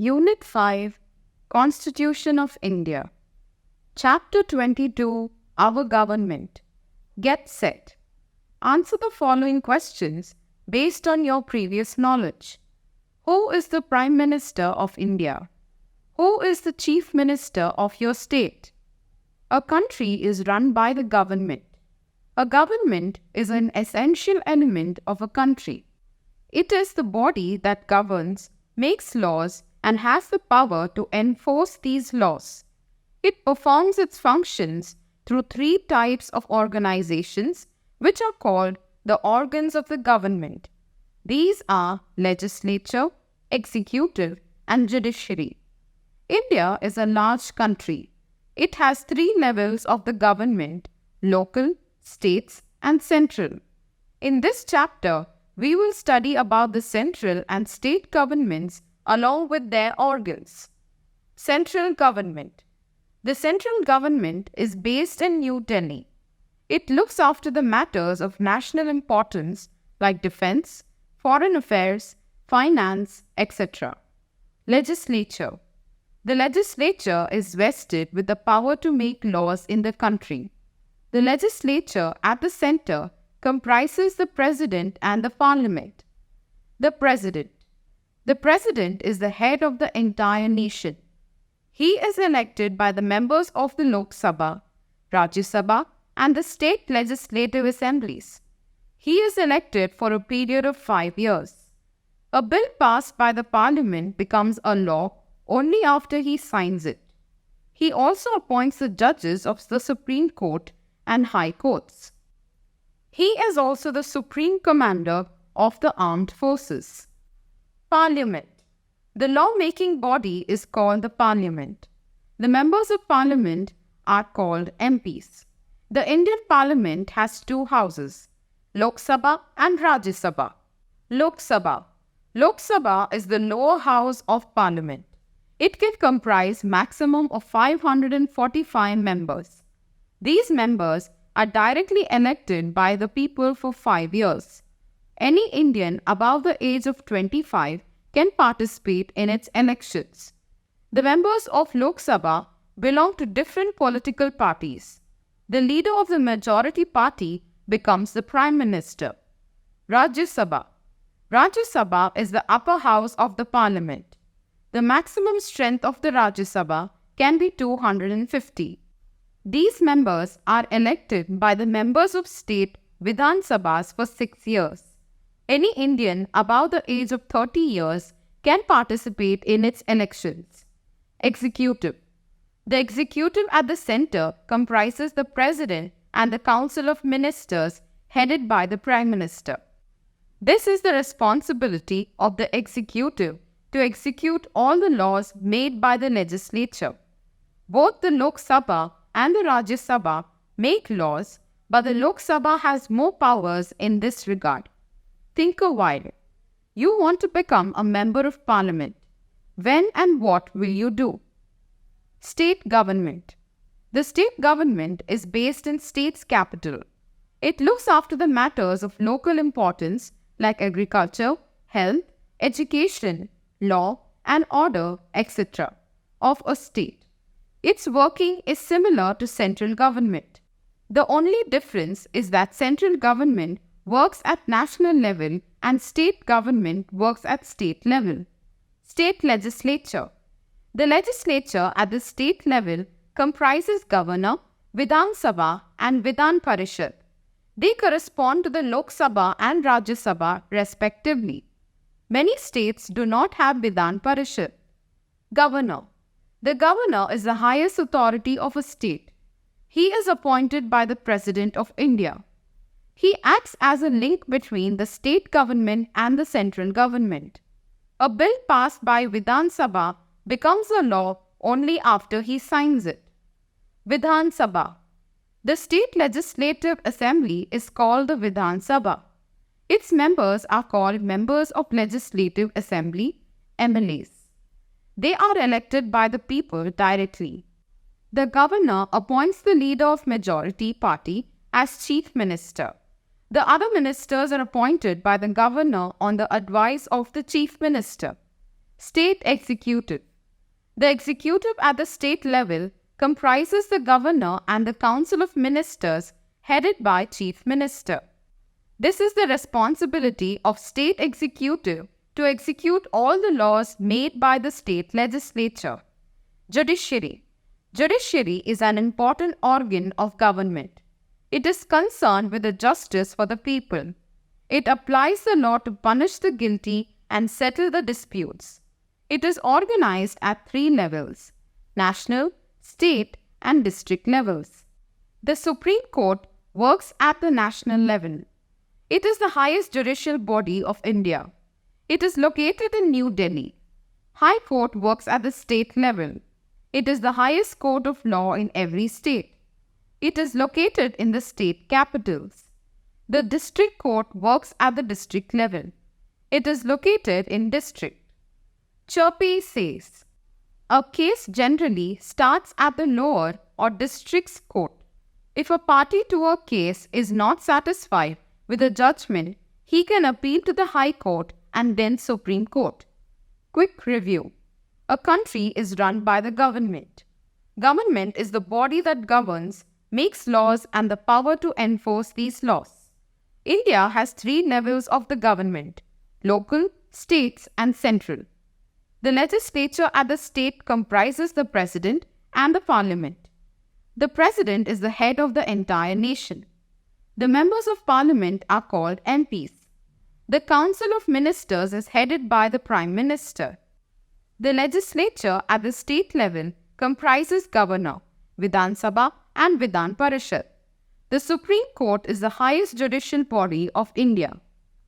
Unit 5, Constitution of India. Chapter 22, Our Government. Get set. Answer the following questions based on your previous knowledge. Who is the Prime Minister of India? Who is the Chief Minister of your state? A country is run by the government. A government is an essential element of a country. It is the body that governs, makes laws, and has the power to enforce these laws. It performs its functions through 3 types of organizations, which are called the organs of the government. These are legislature, executive, and judiciary. India is a large country. It has 3 levels of the government: local, states, and central. In this chapter, we will study about the central and state governments along with their organs. Central government. The central government is based in New Delhi. It looks after the matters of national importance like defense, foreign affairs, finance, etc. Legislature. The legislature is vested with the power to make laws in the country. The legislature at the center comprises the president and the parliament. The president. The president is the head of the entire nation. He is elected by the members of the Lok Sabha, Rajya Sabha, and the state legislative assemblies. He is elected for a period of 5 years. A bill passed by the parliament becomes a law only after he signs it. He also appoints the judges of the Supreme Court and High Courts. He is also the Supreme Commander of the Armed Forces. Parliament. The law-making body is called the Parliament. The members of Parliament are called MPs. The Indian Parliament has 2 houses, Lok Sabha and Rajya Sabha. Lok Sabha. Lok Sabha is the lower house of Parliament. It can comprise maximum of 545 members. These members are directly elected by the people for 5 years. Any Indian above the age of 25 can participate in its elections. The members of Lok Sabha belong to different political parties. The leader of the majority party becomes the Prime Minister. Rajya Sabha. Rajya Sabha is the upper house of the Parliament. The maximum strength of the Rajya Sabha can be 250. These members are elected by the members of state Vidhan Sabhas for 6 years. Any Indian above the age of 30 years can participate in its elections. Executive. The executive at the center comprises the President and the Council of Ministers headed by the Prime Minister. This is the responsibility of the executive to execute all the laws made by the legislature. Both the Lok Sabha and the Rajya Sabha make laws, but the Lok Sabha has more powers in this regard. Think a while. You want to become a member of Parliament. When and what will you do? State government. The state government is based in state's capital. It looks after the matters of local importance like agriculture, health, education, law and order, etc. of a state. Its working is similar to central government. The only difference is that central government works at national level and state government works at state level. State legislature. The legislature at the state level comprises Governor, Vidhan Sabha and Vidhan Parishad. They correspond to the Lok Sabha and Rajya Sabha respectively. Many states do not have Vidhan Parishad. Governor. The governor is the highest authority of a state. He is appointed by the President of India. He acts as a link between the state government and the central government. A bill passed by Vidhan Sabha becomes a law only after he signs it. Vidhan Sabha. The state legislative assembly is called the Vidhan Sabha. Its members are called members of legislative assembly, MLAs. They are elected by the people directly. The governor appoints the leader of majority party as chief minister. The other ministers are appointed by the governor on the advice of the chief minister. State executive. The executive at the state level comprises the governor and the council of ministers headed by chief minister. This is the responsibility of state executive to execute all the laws made by the state legislature. Judiciary. Judiciary is an important organ of government. It is concerned with the justice for the people. It applies the law to punish the guilty and settle the disputes. It is organized at 3 levels: national, state, and district levels. The Supreme Court works at the national level. It is the highest judicial body of India. It is located in New Delhi. High Court works at the state level. It is the highest court of law in every state. It is located in the state capitals. The district court works at the district level. It is located in district. Chirpy says, a case generally starts at the lower or district's court. If a party to a case is not satisfied with a judgment, he can appeal to the High Court and then Supreme Court. Quick review. A country is run by the government. Government is the body that governs, makes laws, and the power to enforce these laws. India has 3 levels of the government: local, states, and central. The legislature at the state comprises the president and the parliament. The president is the head of the entire nation. The members of parliament are called MPs. The council of ministers is headed by the prime minister. The legislature at the state level comprises governor, Vidhan Sabha, and Vidhan Parishad. The Supreme Court is the highest judicial body of India.